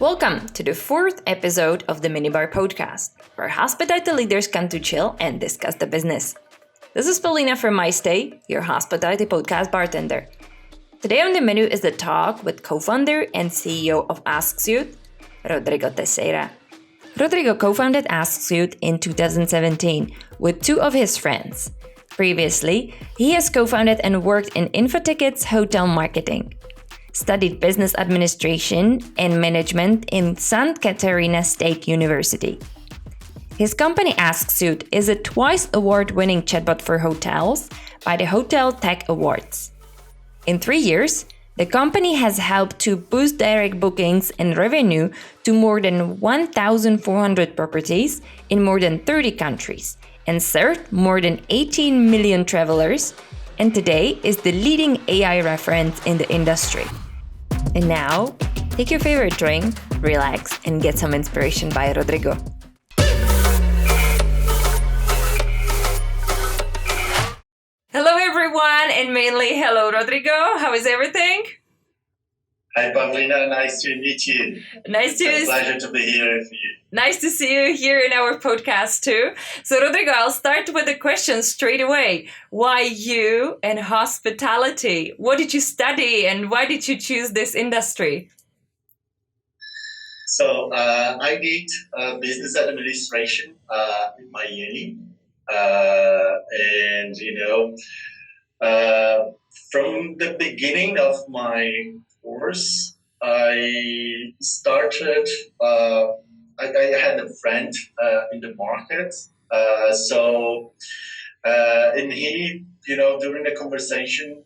Welcome to the fourth episode of the Minibar podcast, where hospitality leaders come to chill and discuss the business. This is Paulina from My Stay, your hospitality podcast bartender. Today on the menu is the talk with co-founder and CEO of AskSuite, Rodrigo Teixeira. Rodrigo co-founded AskSuite in 2017 with two of his friends. Previously, he has co-founded and worked in InfoTicket's hotel marketing. Studied business administration and management in Santa Catarina State University. His company AskSuite is a twice award-winning chatbot for hotels by the Hotel Tech Awards. In 3 years, the company has helped to boost direct bookings and revenue to more than 1,400 properties in more than 30 countries and served more than 18 million travelers, and today is the leading AI reference in the industry. And now, take your favorite drink, relax, and get some inspiration by Rodrigo. Hello everyone, and mainly hello Rodrigo. How is everything? Hi Paulina, nice to meet you. It's a pleasure to be here with you. Nice to see you here in our podcast too. So Rodrigo, I'll start with a question straight away. Why you and hospitality? What did you study and why did you choose this industry? So I did business administration in my uni. From the beginning of my course, I started, I had a friend in the market. And he, during the conversation,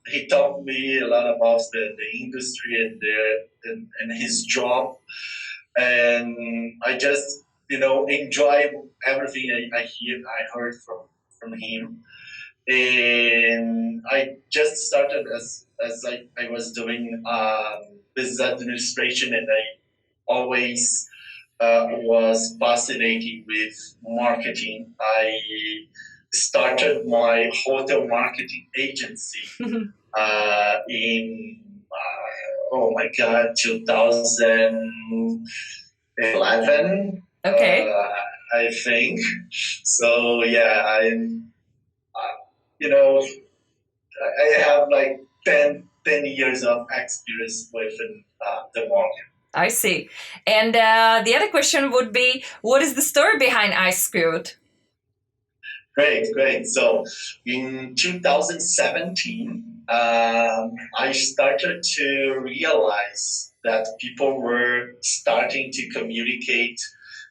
he taught me a lot about the industry and his job. And I just, enjoy everything I heard from him. And I just started as I was doing business administration, and I always was fascinated with marketing. I started my hotel marketing agency in 2011. Okay. I think so. Yeah, I have like 10 years of experience within the market. I see. And the other question would be, what is the story behind AskSuite? Great. So in 2017, I started to realize that people were starting to communicate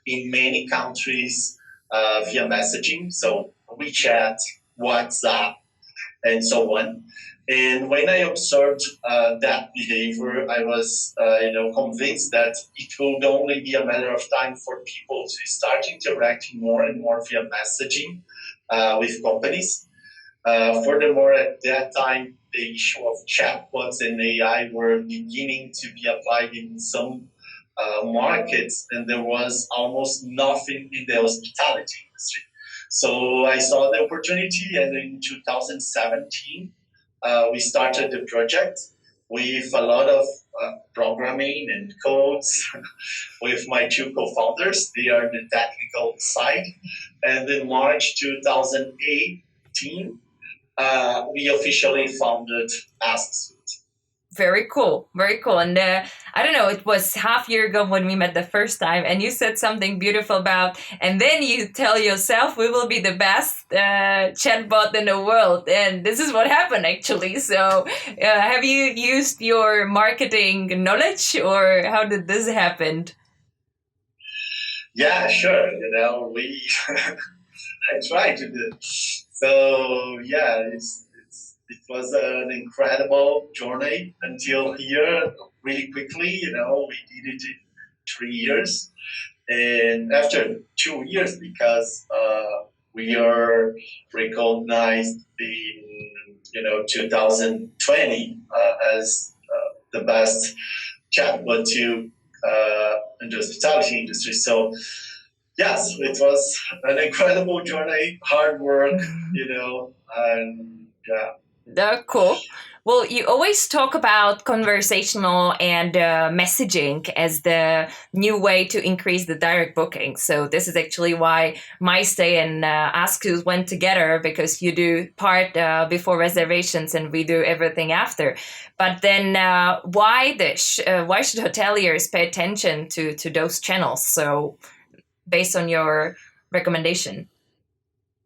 in many countries via messaging. So WeChat, WhatsApp, and so on. And when I observed that behavior, I was, convinced that it would only be a matter of time for people to start interacting more and more via messaging with companies. Furthermore, at that time, the issue of chatbots and AI were beginning to be applied in some markets, and there was almost nothing in the hospitality industry. So I saw the opportunity, and in 2017, we started the project with a lot of programming and codes with my two co-founders. They are the technical side. And in March 2018, we officially founded AskSuite. Very cool. And I don't know, it was half year ago when we met the first time, and you said something beautiful about, and then you tell yourself we will be the best chatbot in the world. And this is what happened actually. So have you used your marketing knowledge, or how did this happen? Yeah, sure. I tried to do. So yeah, it was an incredible journey until here really quickly. We did it in 3 years. And after 2 years, because we are recognized in 2020 as the best chatbot in the hospitality industry. So yes, it was an incredible journey, hard work, and yeah. Cool. Well, you always talk about conversational and messaging as the new way to increase the direct booking. So this is actually why MyStay and AskSuite went together, because you do part before reservations and we do everything after. But then why should hoteliers pay attention to those channels? So based on your recommendation.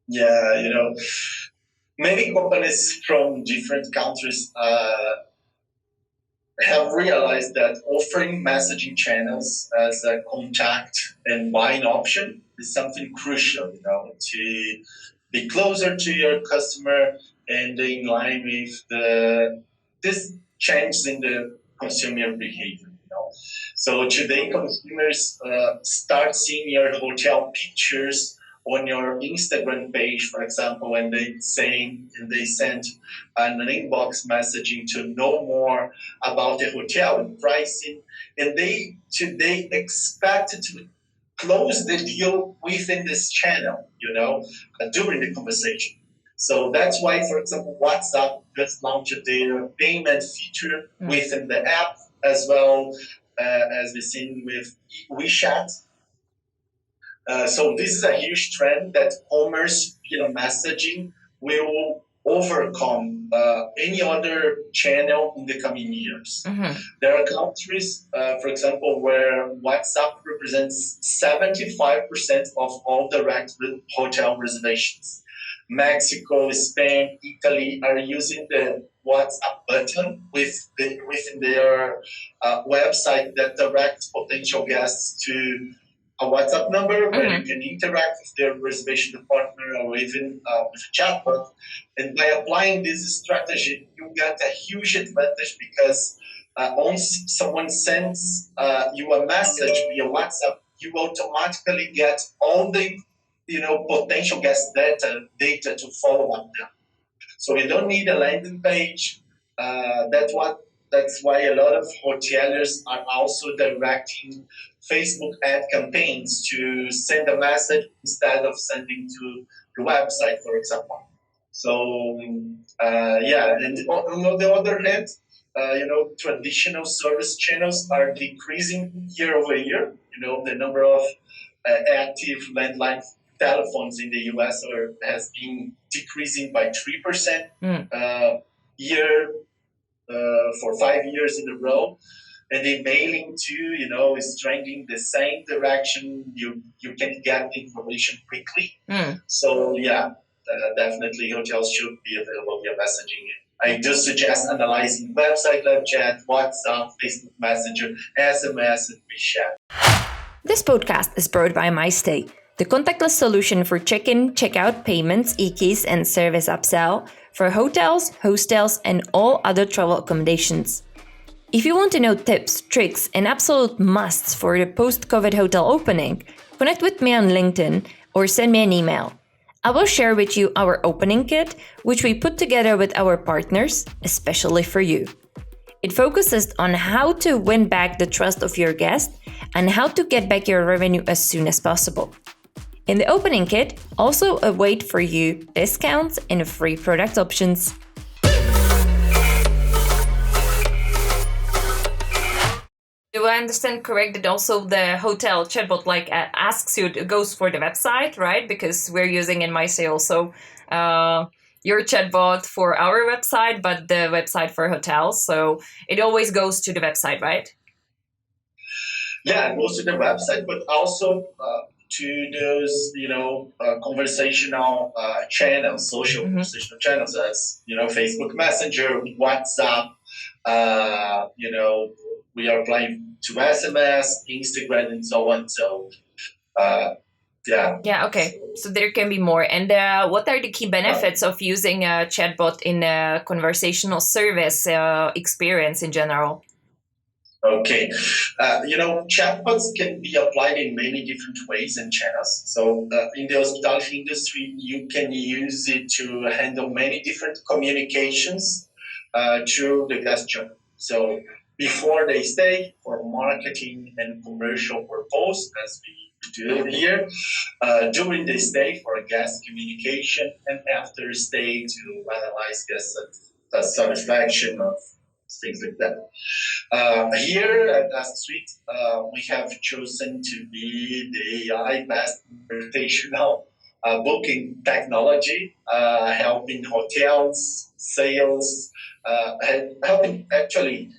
Yeah, many companies from different countries have realized that offering messaging channels as a contact and buying option is something crucial, to be closer to your customer and in line with this change in the consumer behavior. So today, consumers start seeing your hotel pictures on your Instagram page, for example, and they send an inbox messaging to know more about the hotel and pricing, and they today expect to close the deal within this channel, during the conversation. So that's why, for example, WhatsApp just launched their payment feature within the app, as well as we've seen with WeChat. So this is a huge trend that commerce messaging will overcome any other channel in the coming years. There are countries, for example, where WhatsApp represents 75% of all direct hotel reservations. Mexico, Spain, Italy are using the WhatsApp button within their website that directs potential guests to a WhatsApp number where you can interact with their reservation partner or even with a chatbot. And by applying this strategy, you get a huge advantage because once someone sends you a message via WhatsApp, you automatically get all the potential guest data to follow up them. So you don't need a landing page. That's why a lot of hoteliers are also directing Facebook ad campaigns to send a message instead of sending to the website, for example. So and on the other hand, traditional service channels are decreasing year over year. The number of active landline telephones in the US has been decreasing by 3% year for 5 years in a row. And the mailing too, is trending the same direction. You can get the information quickly. So definitely hotels should be available via messaging. I do suggest analyzing website live chat, WhatsApp, Facebook Messenger, SMS, and WeChat. This podcast is brought by MyStay, the contactless solution for check-in, check-out payments, e-keys, and service upsell for hotels, hostels, and all other travel accommodations. If you want to know tips, tricks, and absolute musts for the post-COVID hotel opening, connect with me on LinkedIn or send me an email. I will share with you our opening kit, which we put together with our partners, especially for you. It focuses on how to win back the trust of your guests and how to get back your revenue as soon as possible. In the opening kit, also await for you discounts and free product options. Do I understand correct that also the hotel chatbot like AskSuite goes for the website, right? Because we're using in MyStay also your chatbot for our website, but the website for hotels. So it always goes to the website, right? Yeah, it goes to the website, but also to those, conversational channels, social conversational channels as, Facebook Messenger, WhatsApp, we are applying to SMS, Instagram, and so on. So, Yeah, okay. So there can be more. And what are the key benefits of using a chatbot in a conversational service experience in general? Okay. Chatbots can be applied in many different ways and channels. So in the hospitality industry, you can use it to handle many different communications through the guest journey. So before they stay, for marketing and commercial purpose, as we do here during the stay for guest communication and after stay to analyze guest satisfaction of things like that. Here at AskSuite, we have chosen to be the AI-based conversational booking technology, helping hotels, sales, helping actually,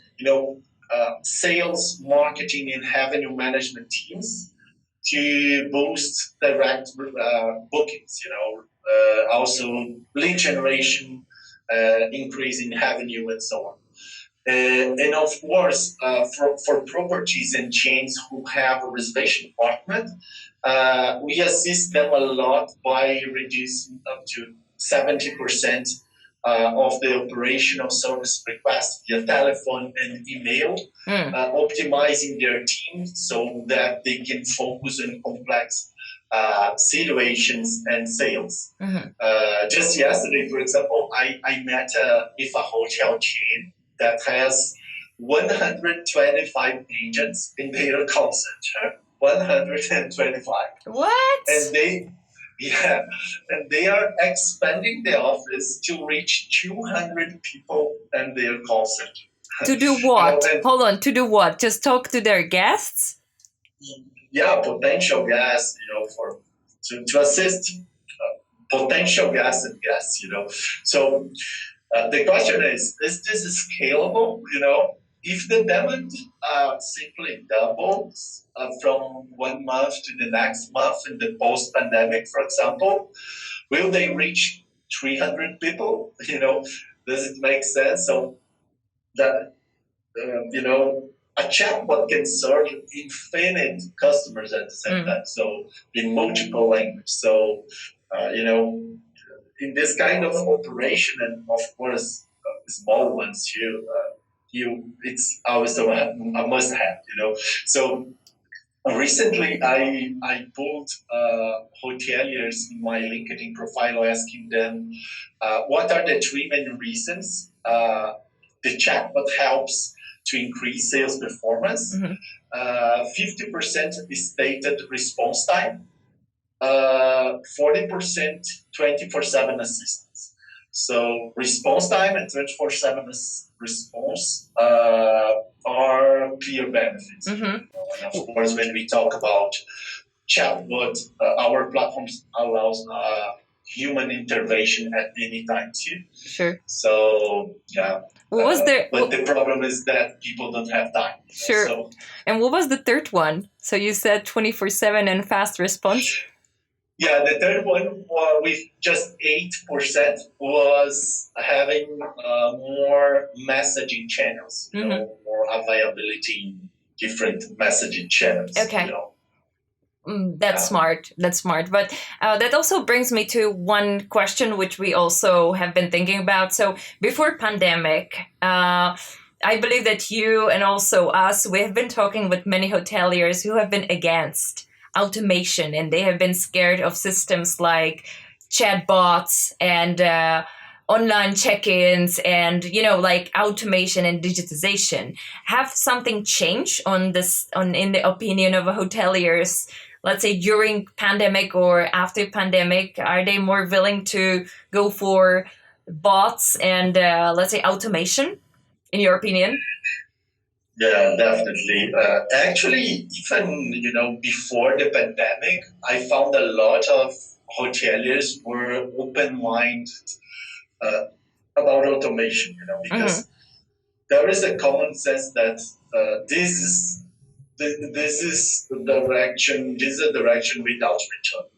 sales, marketing, and revenue management teams to boost direct bookings. Also lead generation, increasing revenue, and so on. And of course, for properties and chains who have a reservation department, we assist them a lot by reducing up to 70% of the operational service requests via telephone and email, optimizing their team so that they can focus on complex situations and sales. Just yesterday, for example, I met with a hotel chain that has 125 agents in their call center. 125. What? And they are expanding the office to reach 200 people in their call center. To do what? Hold on, to do what? Just talk to their guests? Yeah, potential guests, to assist potential guests and guests, So the question is this scalable? If the demand simply doubles from 1 month to the next month in the post-pandemic, for example, will they reach 300 people? Does it make sense? So that, a chatbot can serve infinite customers at the same time, so in multiple languages. So, in this kind of operation, and of course, small ones too, it's always a must-have. So recently, I pulled hoteliers in my LinkedIn profile, asking them what are the 3 main reasons the chatbot helps to increase sales performance. 50% is stated response time. 40% 24/7 assistance. So response time and 24/7 response are clear benefits. And of course, when we talk about chatbot, our platforms allows human intervention at any time too. Sure. So yeah. But the problem is that people don't have time. Sure. So, and what was the third one? So you said 24/7 and fast response. Yeah, the third one with just 8% was having more messaging channels, more availability in different messaging channels. Okay. That's smart. That's smart. But that also brings me to one question which we also have been thinking about. So before pandemic, I believe that you and also us, we have been talking with many hoteliers who have been against automation, and they have been scared of systems like chatbots and online check-ins and like automation and digitization. Have something changed on this in the opinion of hoteliers, let's say during pandemic or after pandemic? Are they more willing to go for bots and let's say automation, in your opinion? Yeah, definitely. Actually, even before the pandemic, I found a lot of hoteliers were open-minded about automation. Because there is a common sense that this is the direction. This is a direction without return.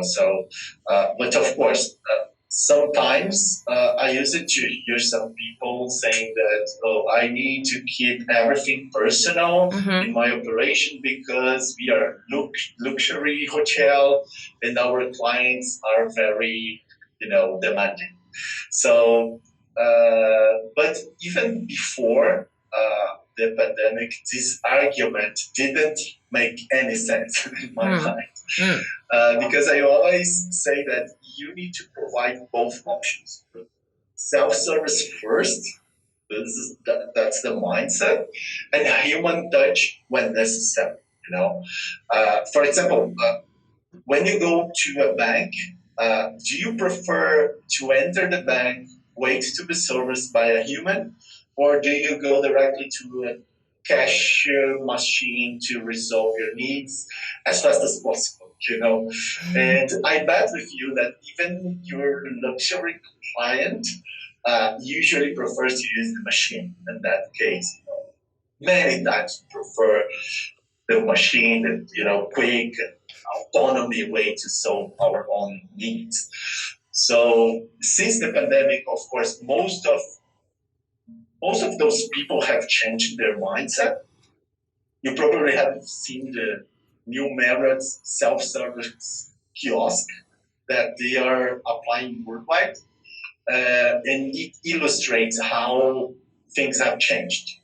So, but of course. Sometimes I use it to hear some people saying that, I need to keep everything personal in my operation because we are luxury hotel and our clients are very, demanding. So, but even before the pandemic, this argument didn't make any sense in my mind. Because I always say that you need to provide both options. Self-service first, that's the mindset, and human touch when necessary. For example, when you go to a bank, do you prefer to enter the bank, wait to be serviced by a human, or do you go directly to a cashier machine to resolve your needs as fast as possible? And I bet with you that even your luxury client usually prefers to use the machine in that case. Many times prefer the machine and quick autonomy way to solve our own needs. So since the pandemic, of course, most of those people have changed their mindset. You probably have seen the new Marriott's self-service kiosk that they are applying worldwide, and it illustrates how things have changed.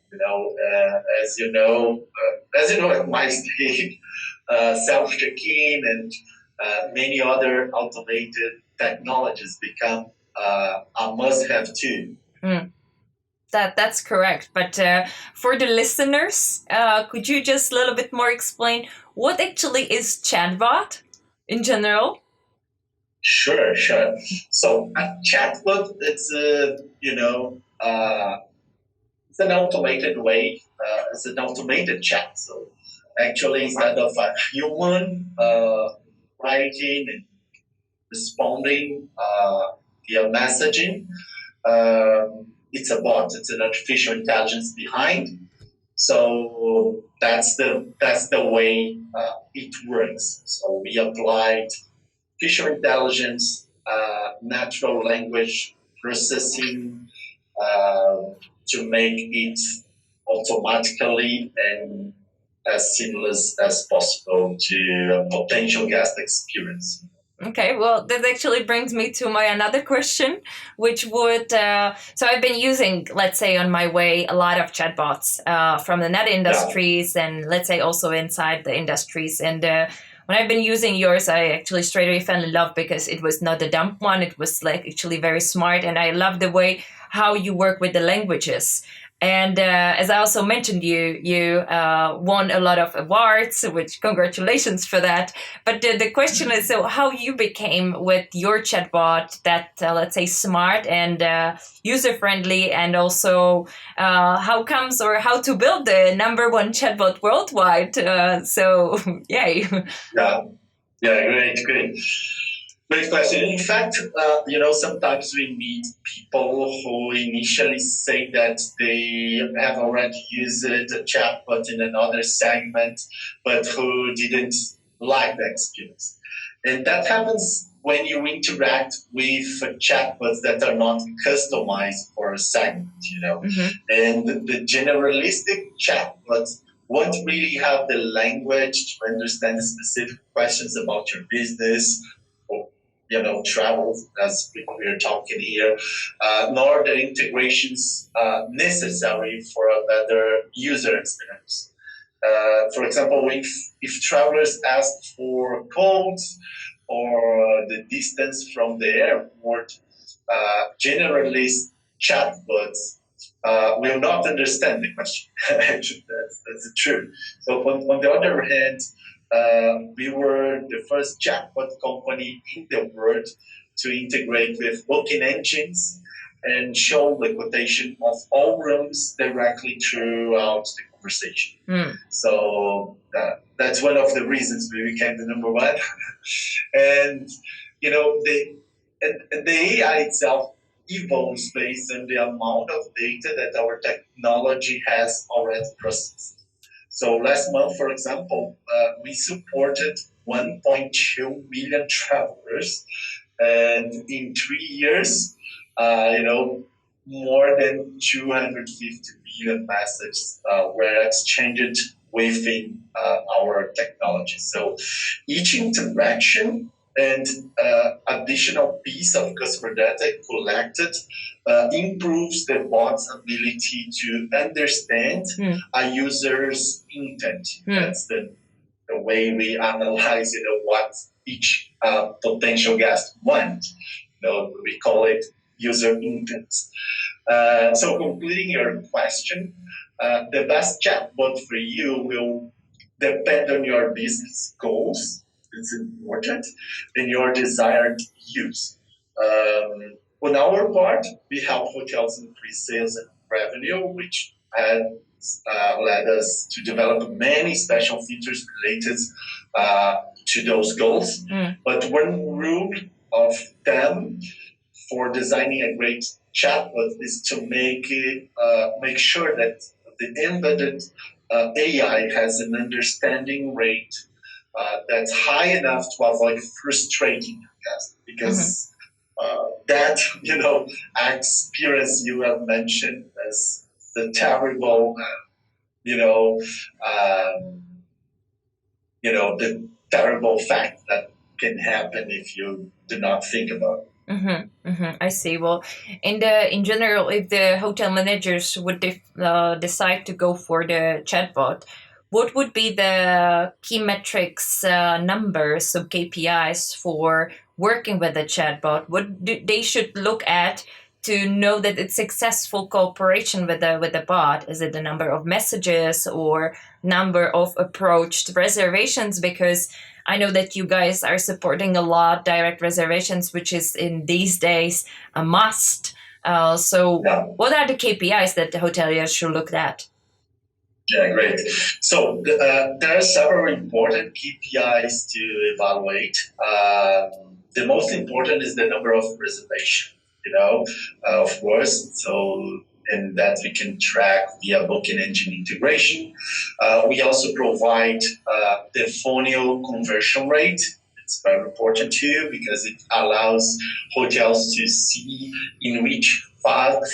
As you know, at my stage, self check-in and many other automated technologies become a must-have too. That's correct. But for the listeners, could you just a little bit more explain what actually is chatbot in general? Sure. So a chatbot, it's it's an automated way. It's an automated chat. So actually, instead of a human writing and responding via messaging, it's a bot. It's an artificial intelligence behind. So that's the way it works. So we applied artificial intelligence, natural language processing to make it automatically and as seamless as possible to a potential guest experience. Okay, well, that actually brings me to my another question, which would, so I've been using, let's say, on my way, a lot of chatbots from the net industries and let's say also inside the industries. And when I've been using yours, I actually straight away fell in love because it was not a dumb one. It was like actually very smart. And I love the way how you work with the languages. And as I also mentioned, you won a lot of awards, which congratulations for that. But the question is, so how you became with your chatbot that, let's say, smart and user-friendly, and also how comes or how to build the #1 chatbot worldwide. So, yay. Yeah, great. Great question. In fact, sometimes we meet people who initially say that they have already used a chatbot in another segment, but who didn't like the experience. And that happens when you interact with chatbots that are not customized for a segment, Mm-hmm. And the generalistic chatbots won't really have the language to understand specific questions about your business, travel, as we're talking here, nor the integrations necessary for a better user experience. For example, if travelers ask for codes or the distance from the airport, generalist chatbots will not understand the question. Actually, that's the truth. So on the other hand, we were the first chatbot company in the world to integrate with booking engines and show the quotation of all rooms directly throughout the conversation. So that's one of the reasons we became the #1. And the AI itself evolves based on the amount of data that our technology has already processed. So last month, for example, we supported 1.2 million travelers, and in 3 years, more than 250 million messages were exchanged within our technology. So each interaction and additional piece of customer data collected improves the bot's ability to understand a user's intent. That's the way we analyze, what each potential guest wants. We call it user intent. So concluding your question, the best chatbot for you will depend on your business goals. It's important, and your desired use. On our part, we help hotels increase sales and revenue, which led us to develop many special features related to those goals. But one rule of thumb for designing a great chatbot is to make sure that the embedded AI has an understanding rate that's high enough to avoid frustrating your guests, because that experience you have mentioned as the terrible um, the terrible fact that can happen if you do not think about it. I see. Well, in general, if the hotel managers would decide to go for the chatbot, what would be the key metrics, numbers, so KPIs for working with the chatbot? What they should look at to know that it's successful cooperation with the bot? Is it the number of messages or number of approached reservations? Because I know that you guys are supporting a lot direct reservations, which is in these days a must. So what are the KPIs that the hoteliers should look at? Yeah, great. So there are several important KPIs to evaluate. The most important is the number of reservations, of course. So, and that we can track via booking engine integration. We also provide the phonio conversion rate. It's very important too, because it allows hotels to see in which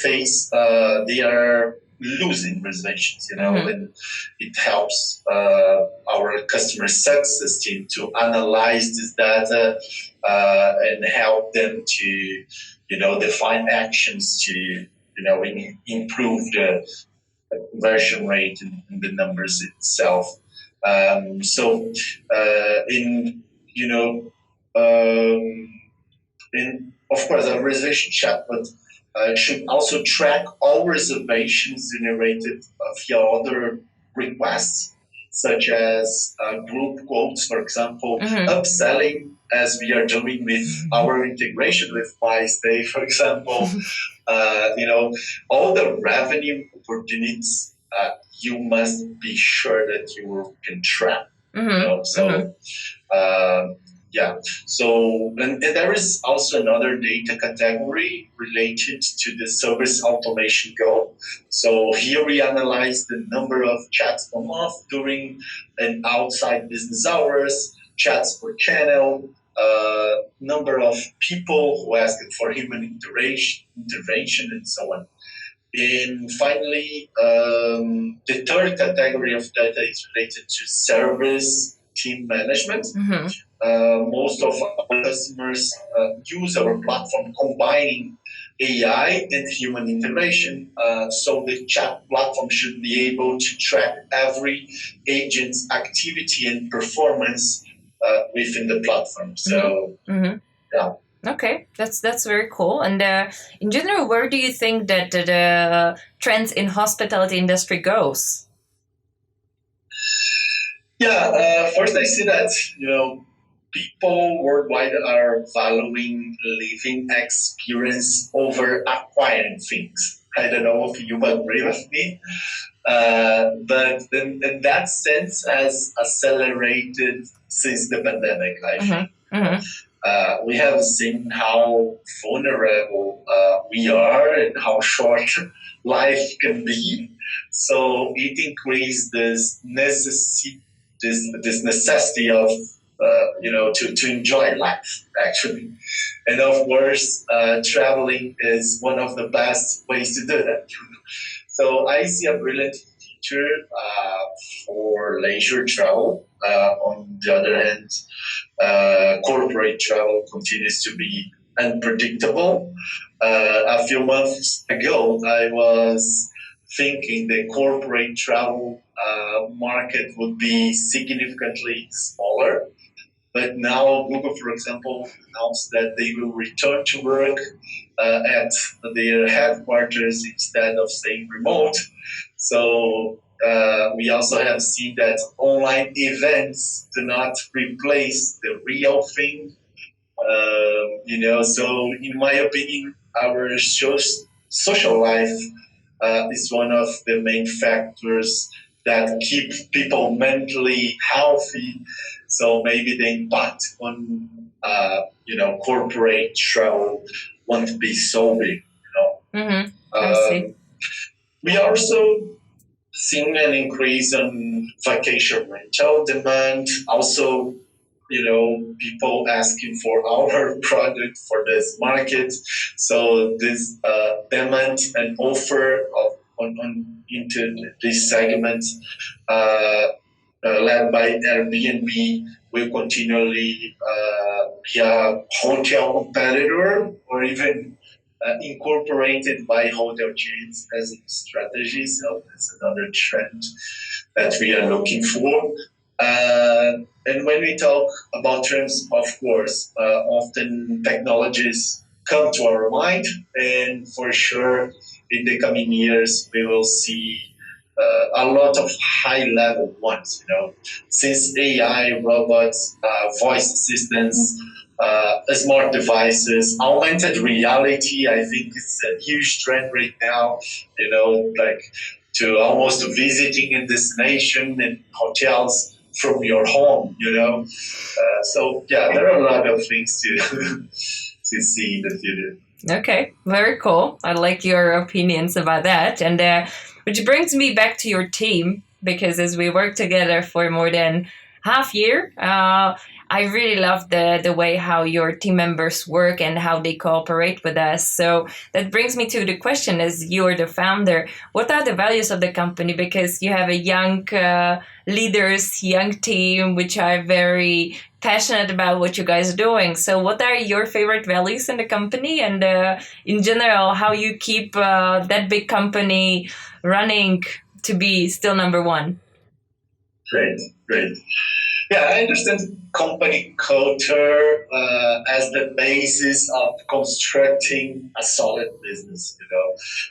phase they are losing reservations, and it helps our customer success team to analyze this data and help them to, define actions to, improve the conversion rate and the numbers itself. So in, of course, a reservation chatbot should also track all reservations generated via other requests, such as group quotes, for example, upselling, as we are doing with our integration with MyStay, for example. All the revenue opportunities, you must be sure that you can track. Yeah. So, and there is also another data category related to the service automation goal. So here we analyze the number of chats per month during and outside business hours, chats per channel, number of people who asked for human intervention, and so on. And finally, the third category of data is related to service team management. Most of our customers use our platform combining AI and human integration. So the chat platform should be able to track every agent's activity and performance within the platform. So, yeah. Okay, that's very cool. And in general, where do you think that the trends in hospitality industry goes? Yeah, first I see that people worldwide are valuing living experience over acquiring things. I don't know if you agree with me, but in that sense has accelerated since the pandemic, I think. We have seen how vulnerable we are and how short life can be. So it increased this necessity of to enjoy life, actually. And of course, traveling is one of the best ways to do that. So I see a brilliant future for leisure travel. On the other hand, corporate travel continues to be unpredictable. A few months ago, I was thinking the corporate travel market would be significantly smaller. But now Google, for example, announced that they will return to work at their headquarters instead of staying remote. So we also have seen that online events do not replace the real thing. So in my opinion, our social life is one of the main factors that keep people mentally healthy. So maybe the impact on corporate travel won't be so big. Mm-hmm. I see. We are also seeing an increase in vacation rental demand. Also, people asking for our product for this market. So this demand and offer into this segment, led by Airbnb, will continually be a hotel competitor or even incorporated by hotel chains as a strategy. So that's another trend that we are looking for. And when we talk about terms, of course, often technologies come to our mind, and for sure, in the coming years, we will see a lot of high-level ones. Since AI, robots, voice assistants, smart devices, augmented reality. I think it's a huge trend right now. Like to almost visiting a destination and hotels from your home. So yeah, there are a lot of things to to see in the future. Okay, very cool. I like your opinions about that. And which brings me back to your team, because as we work together for more than half year, I really love the way how your team members work and how they cooperate with us. So that brings me to the question: as you're the founder, what are the values of the company? Because you have a young leaders, young team, which are very passionate about what you guys are doing. So what are your favorite values in the company, and in general, how you keep that big company running to be still number one? Great. Yeah, I understand company culture as the basis of constructing a solid business.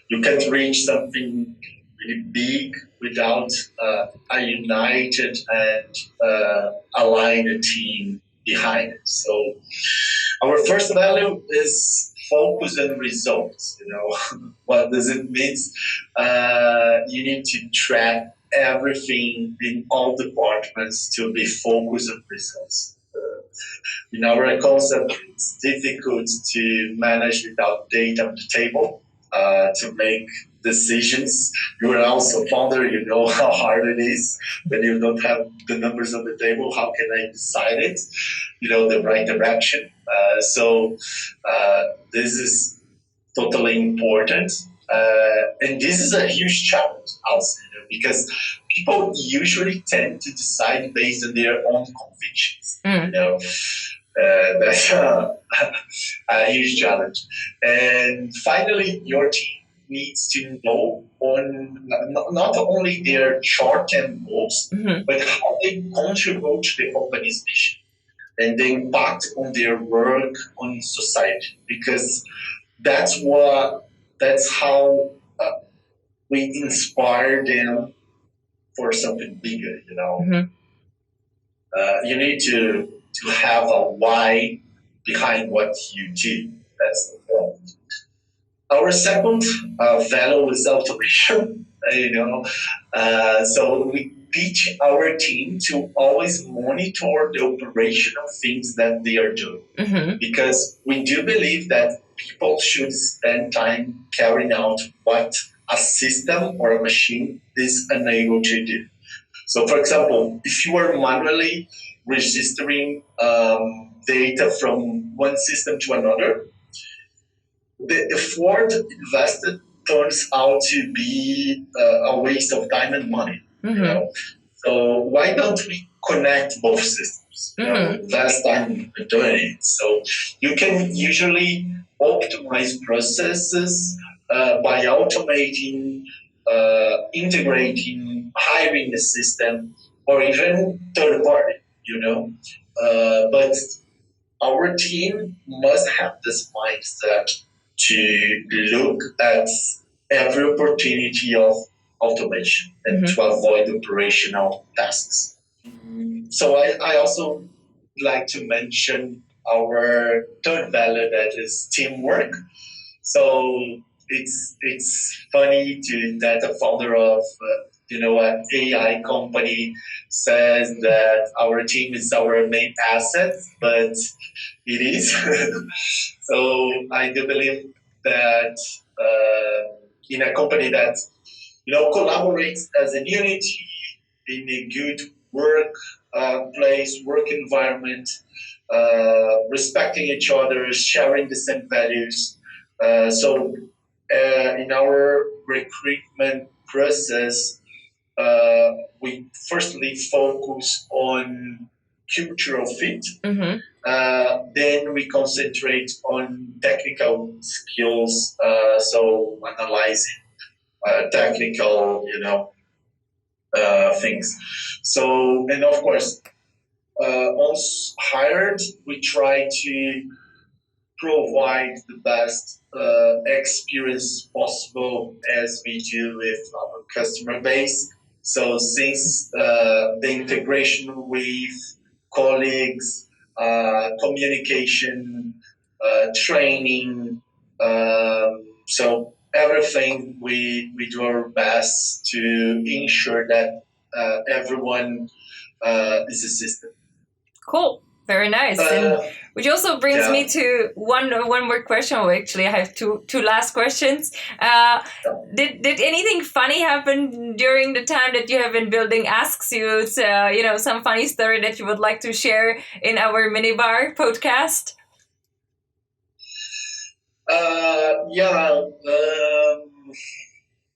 You can't reach something really big without a united and aligned team behind it. So our first value is focus on results. What does it mean? You need to track everything in all departments to be focused on results. In our concept, it's difficult to manage without data on the table, to make decisions. You are also founder, you know how hard it is when you don't have the numbers on the table. How can I decide it? The right direction. So this is totally important. And this is a huge challenge also, because people usually tend to decide based on their own convictions. That's a huge challenge. And finally, your team needs to know on not only their short-term goals, but how they contribute to the company's mission and the impact on their work on society, because that's how we inspire them for something bigger. You need to have a why behind what you do. That's the point. Our second value is automation. So we teach our team to always monitor the operational things that they are doing, because we do believe that people should spend time carrying out what a system or a machine is unable to do. So, for example, if you are manually registering data from one system to another, the effort invested turns out to be a waste of time and money. So why don't we connect both systems? Last time doing it. So you can usually optimize processes by automating, integrating, hiring the system, or even third party. But our team must have this mindset to look at every opportunity of automation and to avoid operational tasks. So I also like to mention our third value, that is teamwork. So it's funny that a founder of an AI company says that our team is our main asset, but it is. So I do believe that in a company that collaborates as a unity in a good work place, work environment, respecting each other, sharing the same values. So in our recruitment process, we firstly focus on cultural fit. Then we concentrate on technical skills, so analyzing technical, things. So, and of course, once hired, we try to provide the best experience possible as we do with our customer base. So since the integration with colleagues, communication, training, so everything we do our best to ensure that everyone is assisted. Cool. Very nice. Which also brings me to one more question. Well, actually, I have two last questions. Did anything funny happen during the time that you have been building AskSuite? Some funny story that you would like to share in our minibar podcast?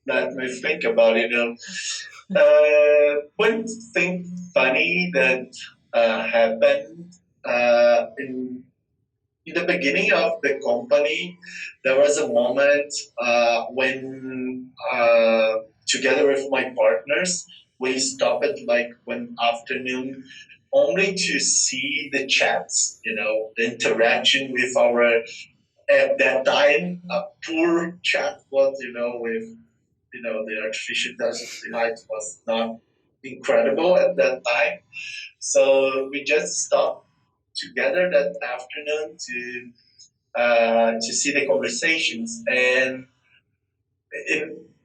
Let me think about it. One thing funny that happened in the beginning of the company, there was a moment when, together with my partners, we stopped like one afternoon only to see the chats, the interaction with our, at that time, a poor chatbot, with, the artificial intelligence behind was not incredible at that time. So we just stopped together that afternoon to see the conversations, and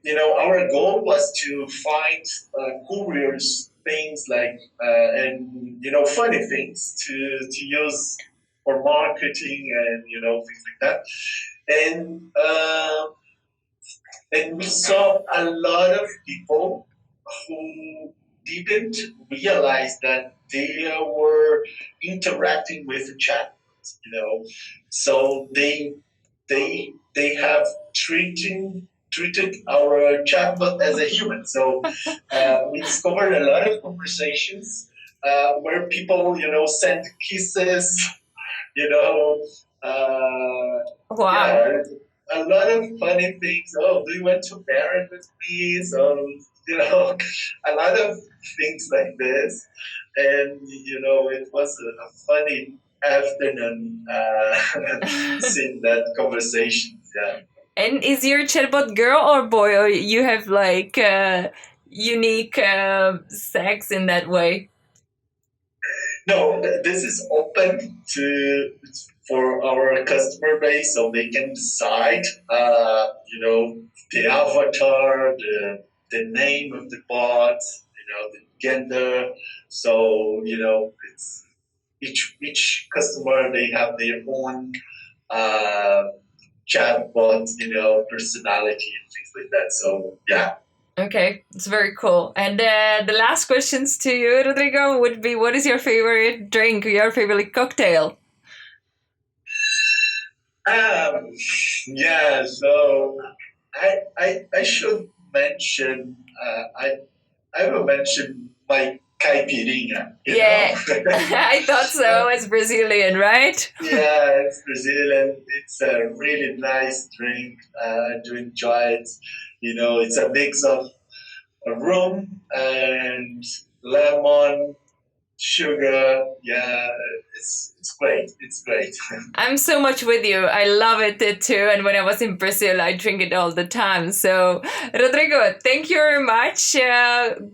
our goal was to find curious things like and funny things to use for marketing and things like that, and and we saw a lot of people who didn't realize that they were interacting with the chat, so they have treated our chatbot as a human. So we discovered a lot of conversations where people, send kisses, Wow. yeah, a lot of funny things. Oh, do you want to pair it with me? So, a lot of things like this. And, it was a funny afternoon seeing that conversation. Yeah. And is your chatbot girl or boy, or you have like unique sex in that way? No, this is open for our customer base, so they can decide, the avatar, the name of the bot, the gender. So it's each customer, they have their own chatbot, personality and things like that. So yeah. Okay, it's very cool. And the last questions to you, Rodrigo, would be: what is your favorite drink, your favorite cocktail? Yeah, so I should mention, I will mention my caipirinha. Yeah, I thought so. It's Brazilian, right? Yeah, it's Brazilian. It's a really nice drink. I do enjoy it. It's a mix of rum and lemon, sugar. Yeah, it's great. It's great. I'm so much with you. I love it too. And when I was in Brazil, I drink it all the time. So, Rodrigo, thank you very much.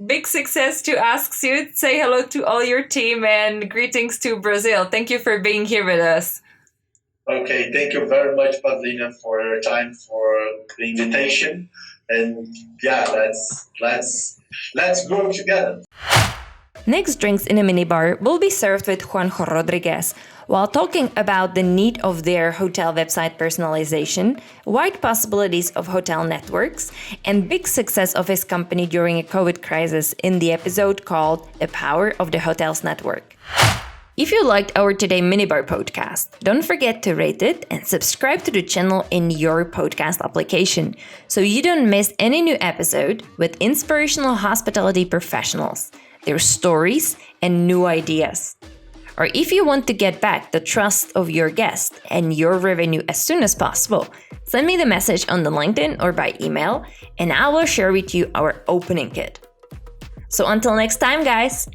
Big success to AskSuite. Say hello to all your team and greetings to Brazil. Thank you for being here with us. Okay, thank you very much, Pavlina, for your time, for the invitation. And yeah, let's grow together. Next drinks in a minibar will be served with Juanjo Rodriguez, while talking about the need of their hotel website personalization, wide possibilities of hotel networks, and big success of his company during a COVID crisis in the episode called The Power of the Hotels Network. If you liked our Today Minibar podcast, don't forget to rate it and subscribe to the channel in your podcast application so you don't miss any new episode with inspirational hospitality professionals, their stories, and new ideas. Or if you want to get back the trust of your guest and your revenue as soon as possible, send me the message on the LinkedIn or by email, and I will share with you our opening kit. So until next time, guys!